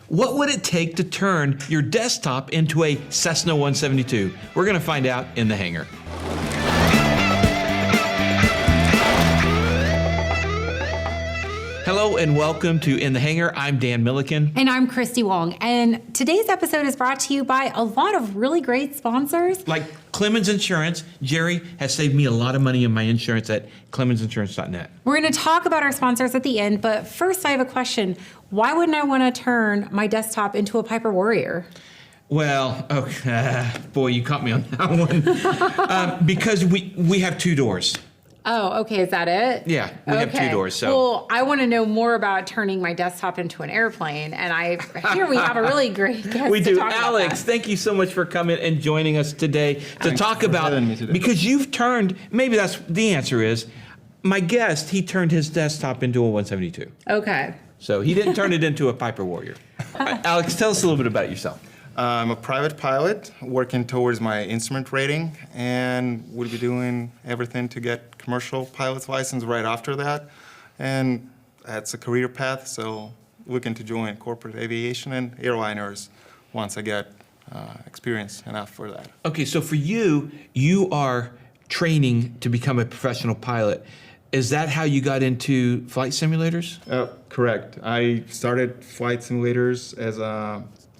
What would it take to turn your desktop into a Cessna 172? We're going to find out in the hangar. Hello and welcome to In the Hangar. I'm Dan Milliken. And I'm Christy Wong. And today's episode is brought to you by a lot of really great sponsors. Like Clemens Insurance. Jerry has saved me a lot of money in my insurance at clemensinsurance.net. We're going to talk about our sponsors at the end, but first I have a question. Why wouldn't I want to turn my desktop into a Piper Warrior? Well, okay, boy, you caught me on that one. Because we have two doors. Oh, okay. Is that it? Yeah, we have two doors. So. Well, I want to know more about turning my desktop into an airplane, and here we have a really great guest. We to do. talk about Alex, that. thank you so much for coming and joining us today to talk about, because you've turned, maybe that's the answer is, my guest, he turned his desktop into a 172. Okay. So he didn't turn it into a Piper Warrior. Alex, tell us a little bit about yourself. I'm a private pilot working towards my instrument rating, and we'll be doing everything to get commercial pilot's license right after that. And that's a career path, so looking to join corporate aviation and airliners once I get experience enough for that. Okay, so for you, you are training to become a professional pilot. Is that how you got into flight simulators? Correct. I started flight simulators as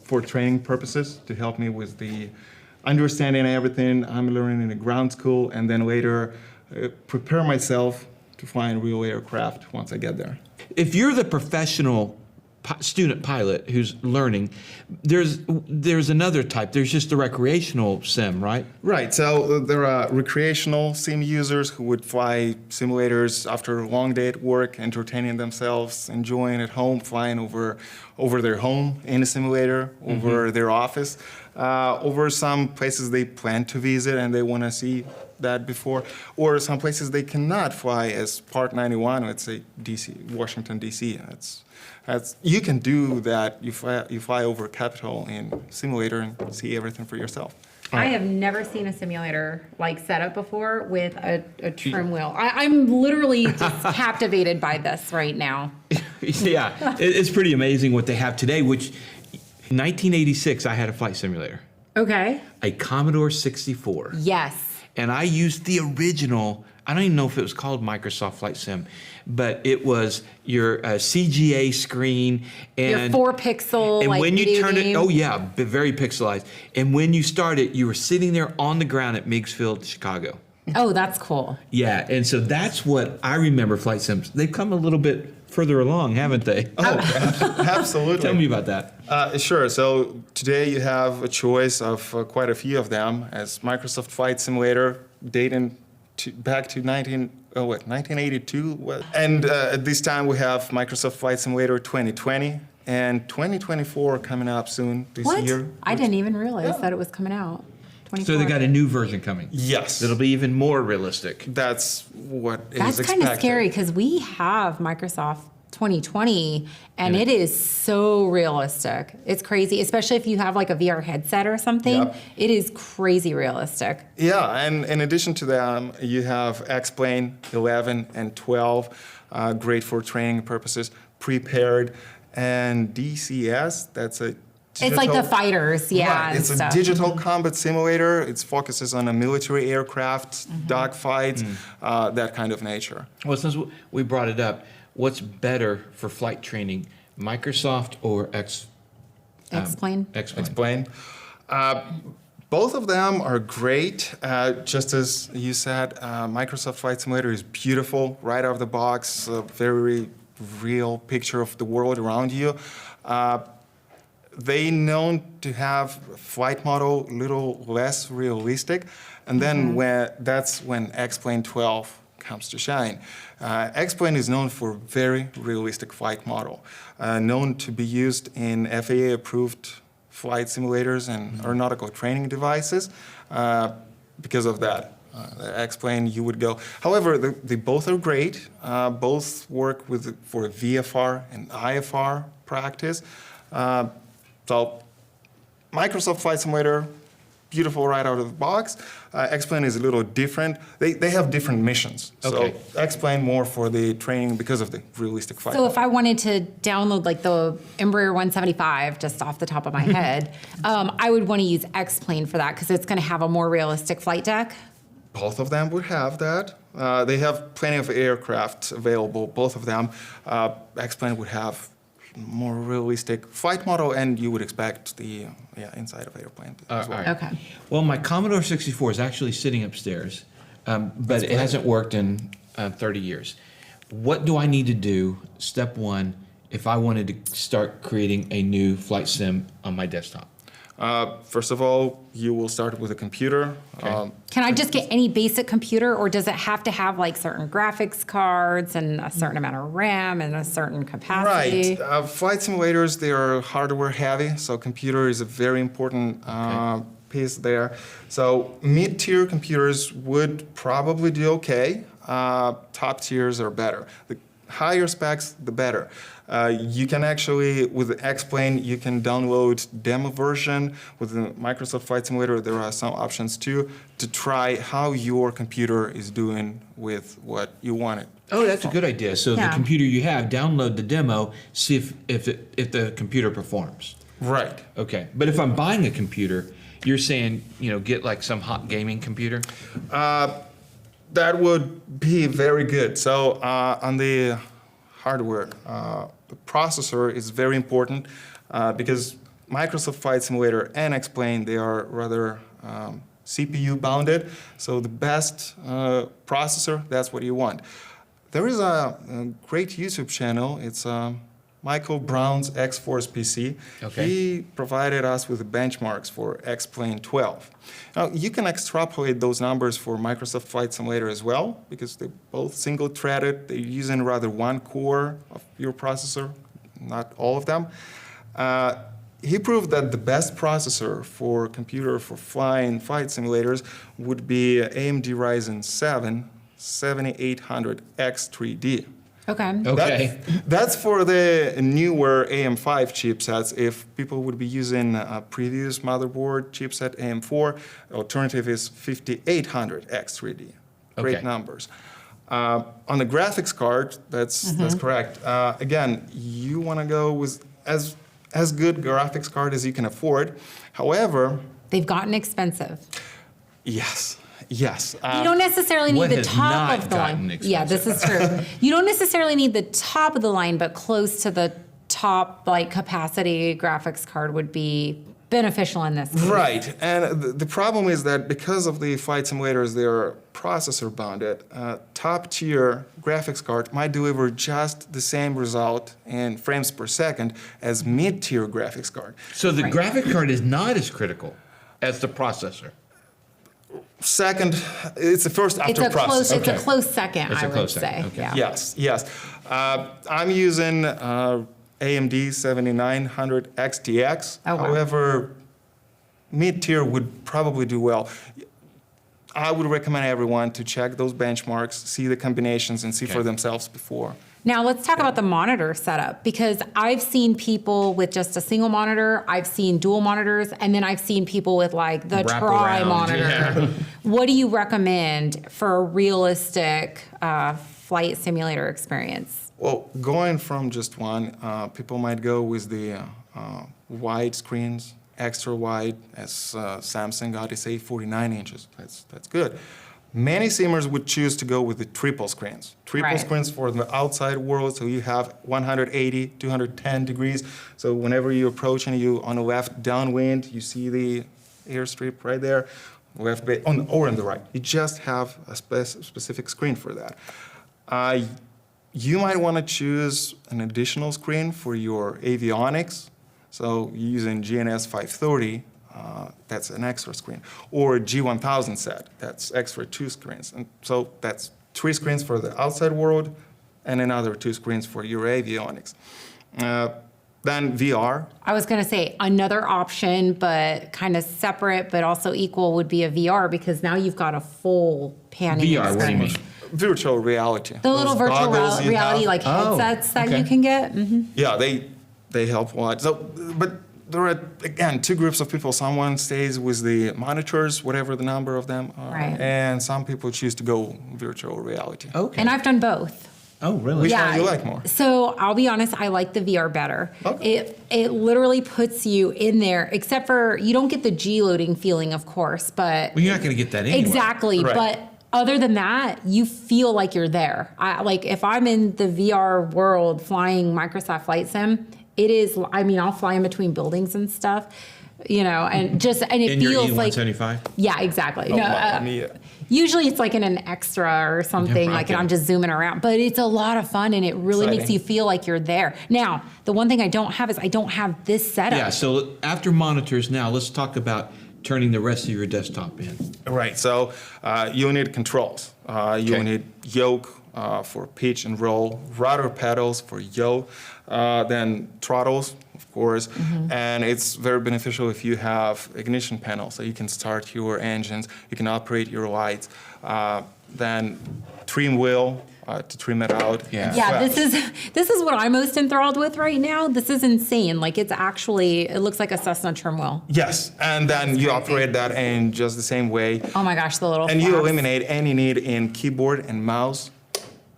for training purposes to help me with the understanding everything I'm learning in the ground school, and then later prepare myself to fly in real aircraft once I get there. If you're the professional student pilot who's learning, there's another type. There's just the recreational sim, right? Right. So there are recreational sim users who would fly simulators after a long day at work, entertaining themselves, enjoying at home, flying over their home in a simulator, over their office, over some places they plan to visit and they want to see that before, or some places they cannot fly as Part 91, let's say DC, Washington, D.C. You can do that. You fly over Capitol in simulator and see everything for yourself. I have never seen a simulator like set up before with a trim wheel. I'm literally just captivated by this right now. Yeah, it's pretty amazing what they have today, which 1986, I had a flight simulator. Okay. A Commodore 64. Yes. And I used the original, I don't even know if it was called Microsoft Flight Sim, but it was your CGA screen. And your 4-pixel, and like, when you video turn game. it, oh yeah, very pixelized. And when you start it, you were sitting there on the ground at Meigs Field, Chicago. Oh, that's cool. Yeah, and so that's what I remember flight sims. They've come a little bit further along, haven't they? Oh, absolutely. Tell me about that. Sure. So today you have a choice of quite a few of them, as Microsoft Flight Simulator dating back to 1982. And at this time we have Microsoft Flight Simulator 2020 and 2024 coming up soon this year. I didn't even realize that it was coming out. So they got a new version coming. Yes. That'll be even more realistic. That's what is That's expected. kind of scary because we have Microsoft 2020 and it is so realistic. It's crazy, especially if you have like a VR headset or something. Yep. It is crazy realistic. Yeah, and in addition to that, you have X-Plane 11 and 12, great for training purposes, Prepared, and DCS, that's a It's like the fighters, yeah. Right. And it's stuff. a digital combat simulator. It focuses on a military aircraft, dogfights, that kind of nature. Well, since we brought it up, what's better for flight training, Microsoft or X-Plane? X-Plane? Explain. Both of them are great. Just as you said, Microsoft Flight Simulator is beautiful, right out of the box, a very real picture of the world around you. They known to have flight model a little less realistic, and then that's when X-Plane 12 comes to shine. X-Plane is known for very realistic flight model, known to be used in FAA-approved flight simulators and aeronautical training devices. Because of that, X-Plane, you would go. However, they both are great. Both work for VFR and IFR practice. So Microsoft Flight Simulator, beautiful right out of the box. X-Plane is a little different. They have different missions. Okay. So X-Plane more for the training because of the realistic flight. So if I wanted to download like the Embraer 175, just off the top of my head, I would want to use X-Plane for that because it's going to have a more realistic flight deck. Both of them would have that. They have plenty of aircraft available, both of them. X-Plane would have more realistic flight model, and you would expect the inside of airplane as well. all right. Okay. Well, my Commodore 64 is actually sitting upstairs, but it hasn't worked in 30 years. What do I need to do, step one, if I wanted to start creating a new flight sim on my desktop? First of all, you will start with a computer. Okay. Can I just get any basic computer, or does it have to have like certain graphics cards and a certain amount of RAM and a certain capacity? Right. Flight simulators, they are hardware heavy, so computer is a very important piece there. So mid-tier computers would probably do okay. Top tiers are better. The higher specs, the better. You can actually, with X-Plane, you can download demo version. With the Microsoft Flight Simulator, there are some options too to try how your computer is doing with what you wanted. Oh, that's a good idea. So the Yeah. computer you have, download the demo, see if the computer performs. Right. Okay, but if I'm buying a computer, you're saying, get like some hot gaming computer? That would be very good. So on the hardware, the processor is very important because Microsoft Flight Simulator and X-Plane, they are rather CPU bounded. So the best processor, that's what you want. There is a great YouTube channel. It's Michael Brown's X-Force PC. Okay. He provided us with the benchmarks for X-Plane 12. Now, you can extrapolate those numbers for Microsoft Flight Simulator as well, because they're both single-threaded. They're using rather one core of your processor, not all of them. He proved that the best processor for computer for flying flight simulators would be AMD Ryzen 7 7800X3D. Okay. Okay. That's for the newer AM5 chipsets. If people would be using a previous motherboard chipset AM4, alternative is 5800X3D. Great Okay. numbers. On the graphics card, that's correct. Again, you want to go with as good graphics card as you can afford. However, They've gotten expensive. yes. You don't necessarily need what the has top not of the gotten line. Yeah, this is true. You don't necessarily need the top of the line, but close to the top like capacity graphics card would be beneficial in this case. Right, and the problem is that because of the flight simulators, they are processor bounded. Top tier graphics card might deliver just the same result in frames per second as mid tier graphics card. So the Right. graphic card is not as critical as the processor. Second, it's the first after It's a close. processor. It's a Okay. close second, It's a I would close say. second, okay. Yeah. Yes. I'm using AMD 7900 XTX. Oh, wow. However, mid tier would probably do well. I would recommend everyone to check those benchmarks, see the combinations, and see Okay. for themselves before. Now let's talk about the monitor setup, because I've seen people with just a single monitor, I've seen dual monitors, and then I've seen people with like the Wrap tri around, monitor. yeah. What do you recommend for a realistic flight simulator experience? Well, going from just one, people might go with the wide screens, extra wide, as Samsung got its 49 inches. That's good. Many simmers would choose to go with the triple screens. Triple Right. screens for the outside world, so you have 180, 210 degrees. So whenever you approach and you on the left downwind, you see the airstrip right there, left or on the right. You just have a specific screen for that. You might want to choose an additional screen for your avionics. So using GNS 530, that's an extra screen. Or a G1000 set, that's extra 2 screens. And so that's 3 screens for the outside world and another 2 screens for your avionics. Then VR. I was going to say another option, but kind of separate, but also equal would be a VR, because now you've got a full panning VR, what do you mean? experience. Virtual reality. The little Those virtual goggles you reality have. like Oh, headsets that okay. you can get. Yeah, they help a lot. So, but there are, again, two groups of people. Someone stays with the monitors, whatever the number of them are, Right. and some people choose to go virtual reality. Okay. And I've done both. Oh, really? Which one do you like more? So I'll be honest, I like the VR better. Okay. It literally puts you in there, except for you don't get the G loading feeling, of course, but Well, you're not going to get that anyway. exactly. Right. But other than that, you feel like you're there. Like if I'm in the VR world flying Microsoft Flight Sim, it is. I mean, I'll fly in between buildings and stuff, you know, and it In your feels like. E175? Yeah, exactly. Mamma mia. Usually it's like in an extra or something, Yeah, like, and okay. I'm just zooming around. But it's a lot of fun, and it really makes Exciting. you feel like you're there. Now, the one thing I don't have is I don't have this setup. Yeah, so after monitors now, let's talk about turning the rest of your desktop in. Right. So you'll need controls. You'll Okay. need yoke for pitch and roll, rudder pedals for yaw, then throttles, of course. And it's very beneficial if you have ignition panels, so you can start your engines, you can operate your lights. Then trim wheel to trim it out. Yeah. Yeah, Well, this is what I'm most enthralled with right now. This is insane. Like it's actually, it looks like a Cessna trim wheel. Yes, and then you operate that in just the same way. Oh my gosh, the little And you flaps. eliminate any need in keyboard and mouse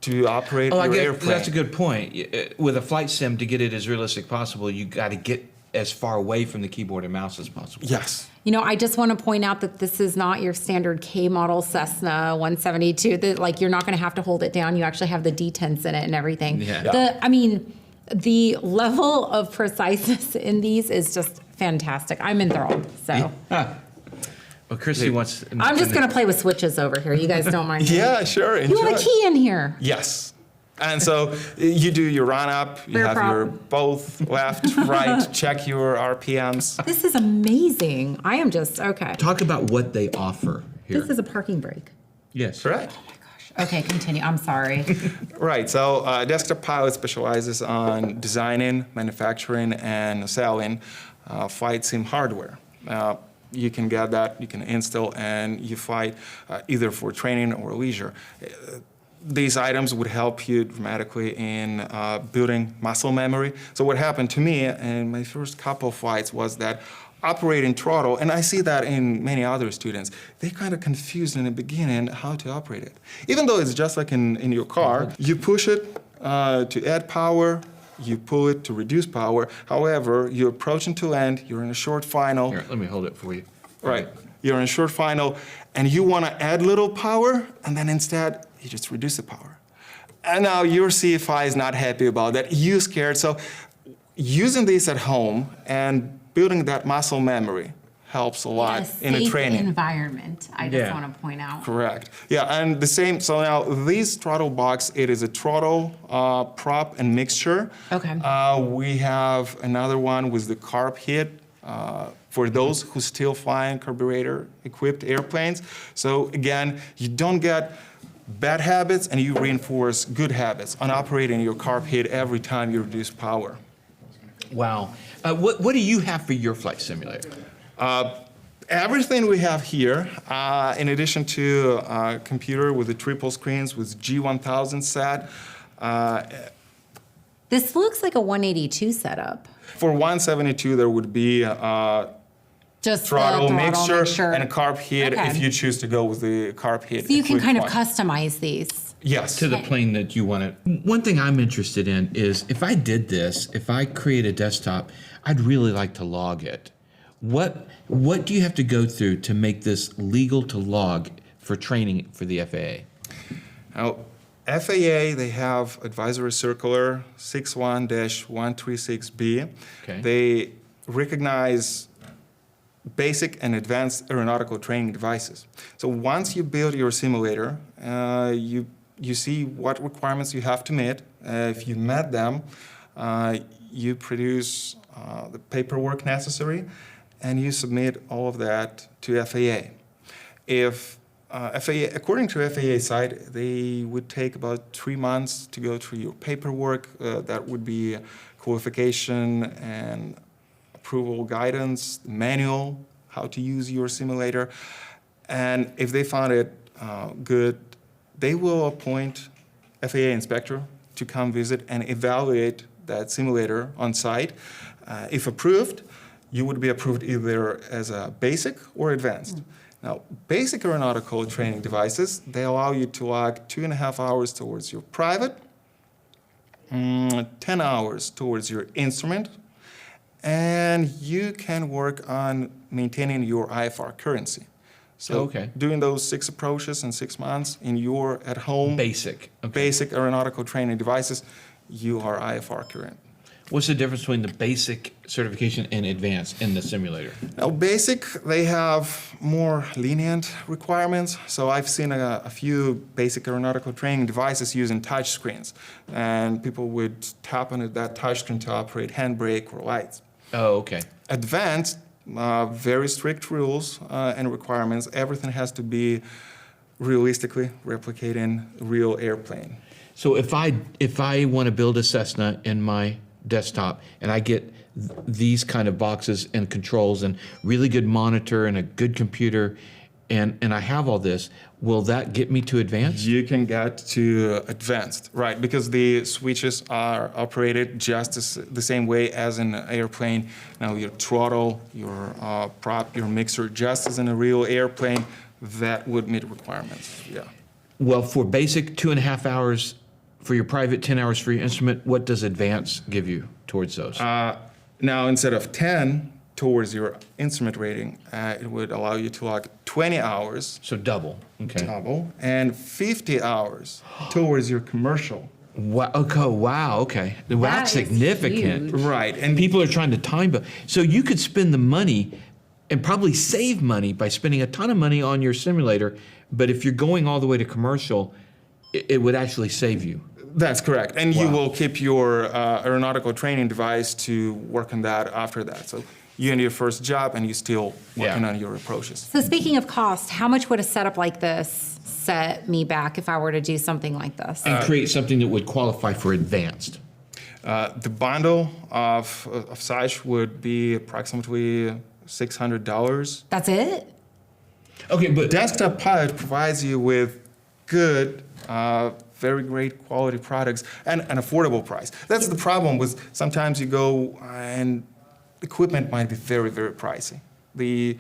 to operate Oh, I your guess airplane. that's a good point. With a flight sim, to get it as realistic possible, you got to get as far away from the keyboard and mouse as possible. Yes. You know, I just want to point out that this is not your standard K model Cessna 172. That like you're not going to have to hold it down. You actually have the detents in it and everything. Yeah. I mean, the level of preciseness in these is just fantastic. I'm enthralled. So Well, Christy wants. I'm just going to play with switches over here. You guys don't mind? Yeah, sure. Enjoy. You want a key in here? Yes. And so you do your run up, you Fair have your prop. both left, right, check your RPMs. This is amazing. I am just okay. Talk about what they offer here. This is a parking brake. Yes. Correct. Okay, continue. I'm sorry. Right. So Desktop Pilot specializes on designing, manufacturing, and selling flight sim hardware. You can get that, you can install, and you fly either for training or leisure. These items would help you dramatically in building muscle memory. So what happened to me in my first couple of flights was that operating throttle, and I see that in many other students, they kind of confused in the beginning how to operate it. Even though it's just like in your car, you push it to add power, you pull it to reduce power. However, you're approaching to land, you're in a short final. Here, let me hold it for you. Right. You're in a short final, and you want to add little power, and then instead, you just reduce the power. And now your CFI is not happy about that. You're scared. So using this at home and building that muscle memory helps a lot in a safe training. environment. I just Yeah. want to point out. Correct. Yeah, and the same, so now this throttle box, it is a throttle prop and mixture. Okay. We have another one with the carb hit for those who still flying carburetor-equipped airplanes. So again, you don't get bad habits and you reinforce good habits on operating your carb hit every time you reduce power. Wow. What do you have for your flight simulator? Everything we have here, in addition to a computer with the triple screens with G1000 set, This looks like a 182 setup. for 172 there would be Just throttle the mixture and a carb hit Okay. if you choose to go with the carb hit. So you can equipped kind of one. customize these. Yes. To the plane that you want to. One thing I'm interested in is if I did this, if I create a desktop, I'd really like to log it. What do you have to go through to make this legal to log for training for the FAA? Now, FAA, they have Advisory Circular 61-136B. Okay. They recognize basic and advanced aeronautical training devices. So once you build your simulator, you see what requirements you have to meet. If you met them, you produce the paperwork necessary, and you submit all of that to FAA. If FAA, according to FAA site, they would take about 3 months to go through your paperwork. That would be qualification and approval guidance, manual, how to use your simulator. And if they found it good, they will appoint FAA inspector to come visit and evaluate that simulator on site. If approved, you would be approved either as a basic or advanced. Now, basic aeronautical training devices, they allow you to log 2.5 hours towards your private, 10 hours towards your instrument, and you can work on maintaining your IFR currency. So Okay. doing those 6 approaches in 6 months in your at home Basic. Okay. basic aeronautical training devices, you are IFR current. What's the difference between the basic certification and advanced in the simulator? Now, basic, they have more lenient requirements. So I've seen a few basic aeronautical training devices using touch screens, and people would tap on that touch screen to operate handbrake or lights. Oh, okay. Advanced, very strict rules and requirements. Everything has to be realistically replicating a real airplane. So if I want to build a Cessna in my desktop and I get these kind of boxes and controls and really good monitor and a good computer and I have all this, will that get me to advanced? You can get to advanced, right? Because the switches are operated just the same way as in an airplane. Now your throttle, your prop, your mixer, just as in a real airplane, that would meet requirements. Yeah. Well, for basic 2.5 hours for your private, 10 hours for your instrument, what does advanced give you towards those? Now instead of 10 towards your instrument rating, it would allow you to log 20 hours So double. Okay. double and 50 hours towards your commercial. Wow. Okay. Wow. Okay. That's That is significant. huge. Right. And People are trying to time, but so you could spend the money and probably save money by spending a ton of money on your simulator. But if you're going all the way to commercial, it would actually save you. that's correct. And you Wow. will keep your aeronautical training device to work on that after that. So you end your first job and you still working Yeah. on your approaches. So speaking of cost, how much would a setup like this set me back if I were to do something like this? And create something that would qualify for advanced. The bundle of size would be approximately $600. That's it? Okay, but Desktop Pilot provides you with good, very great quality products and an affordable price. That's the problem with sometimes you go and equipment might be very, very pricey. The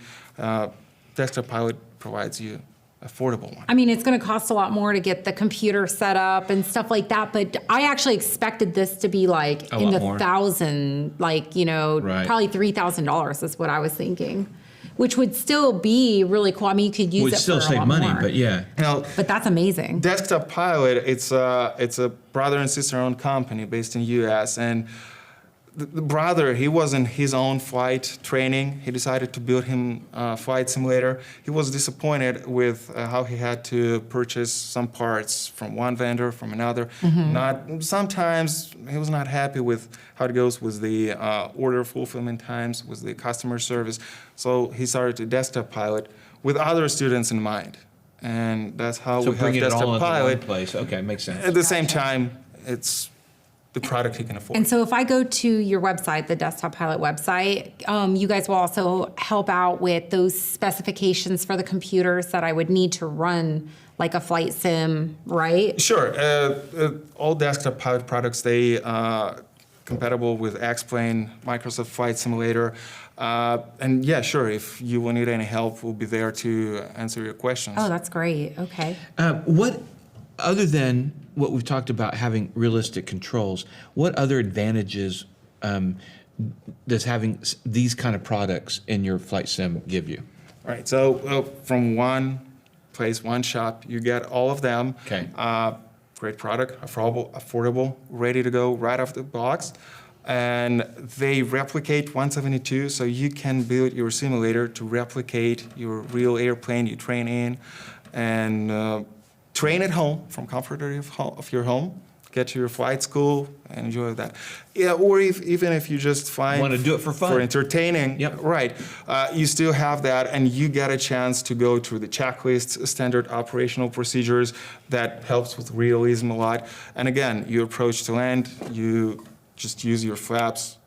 Desktop Pilot provides you affordable one. I mean, it's going to cost a lot more to get the computer set up and stuff like that, but I actually expected this to be like A in lot the more. thousand, like, you know, Right. probably $3,000 is what I was thinking, which would still be really cool. I mean, you could use would it still for a save lot money, more. but yeah. Now, But that's amazing. Desktop Pilot, it's a brother and sister-owned company based in U.S. and the brother, he was in his own flight training. He decided to build him a flight simulator. He was disappointed with how he had to purchase some parts from one vendor, from another. Sometimes he was not happy with how it goes with the order fulfillment times, with the customer service. So he started to Desktop Pilot with other students in mind. And that's how So we have bringing it all Desktop into one Pilot. place. Okay, makes sense. At the same time, it's the product he can afford. And so if I go to your website, the Desktop Pilot website, you guys will also help out with those specifications for the computers that I would need to run like a flight sim, right? Sure. All Desktop Pilot products, they compatible with X-Plane, Microsoft Flight Simulator. And yeah, sure, if you will need any help, we'll be there to answer your questions. Oh, that's great. Okay. What, other than what we've talked about having realistic controls, what other advantages does having these kind of products in your flight sim give you? All right, so from one place, one shop, you get all of them. Okay. Great product, affordable, ready to go right off the box. And they replicate 172, so you can build your simulator to replicate your real airplane you train in and train at home from comfort of your home. Get to your flight school and enjoy that. Yeah, or even if you just fly Wanna do it for fun. for entertaining, Yep. right? You still have that, and you get a chance to go through the checklists, standard operational procedures. That helps with realism a lot. And again, you approach to land, you just use your flaps,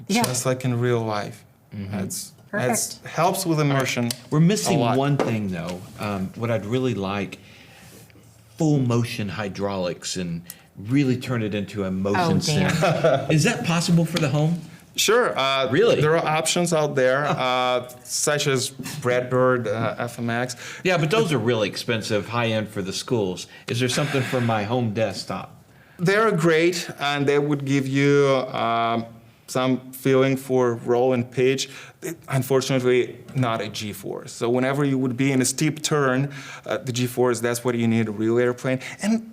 Yeah. just like in real life. That's Perfect. helps with immersion. We're missing a lot. one thing though. What I'd really like, full motion hydraulics and really turn it into a motion sim. damn. Is that possible for the home? Sure. Really? There are options out there, such as Redbird, FMX. Yeah, but those are really expensive, high end for the schools. Is there something for my home desktop? They're great, and they would give you some feeling for roll and pitch. Unfortunately, not a G-force. So whenever you would be in a steep turn, the G-force, that's what you need, a real airplane. And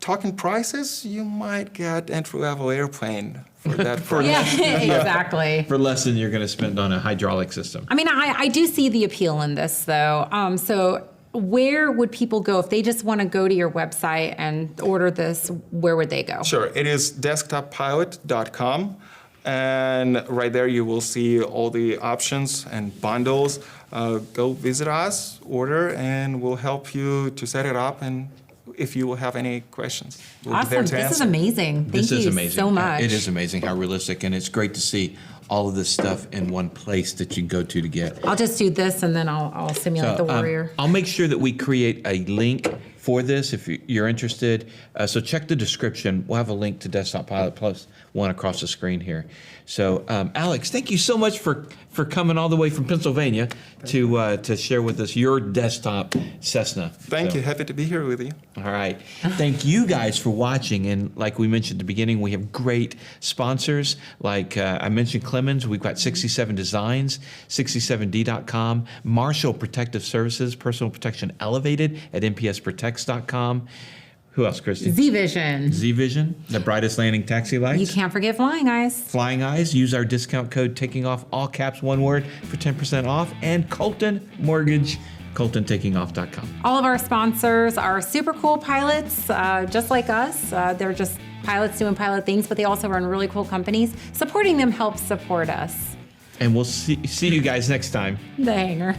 talking prices, you might get entry-level airplane for that price. Yeah, exactly. For less than you're going to spend on a hydraulic system. I mean, I do see the appeal in this, though. So where would people go if they just want to go to your website and order this? Where would they go? Sure. It is desktoppilot.com. And right there, you will see all the options and bundles. Go visit us, order, and we'll help you to set it up. And if you will have any questions, we'll be there Awesome. to This is answer. amazing. Thank This is you amazing. so much. It is amazing how realistic, and it's great to see all of this stuff in one place that you can go to get. I'll just do this and then I'll simulate the warrior. I'll make sure that we create a link for this if you're interested. So check the description. We'll have a link to Desktop Pilot Plus one across the screen here. So Alex, thank you so much for coming all the way from Pennsylvania to share with us your desktop Cessna. Thank you. Happy to be here with you. All right. Thank you guys for watching. And like we mentioned at the beginning, we have great sponsors. Like I mentioned Clemens, we've got 67 Designs, 67D.com, Marshall Protective Services, Personal Protection Elevated at NPSProtects.com. Who else, Christy? Z-Vision. Z-Vision, the brightest landing taxi lights. You can't forget Flying Eyes. Flying Eyes, use our discount code taking off all caps one word for 10% off. And Colton Mortgage, coltontakingoff.com. All of our sponsors are super cool pilots, just like us. They're just pilots doing pilot things, but they also run really cool companies. Supporting them helps support us. And we'll see you guys next time. The Hangar.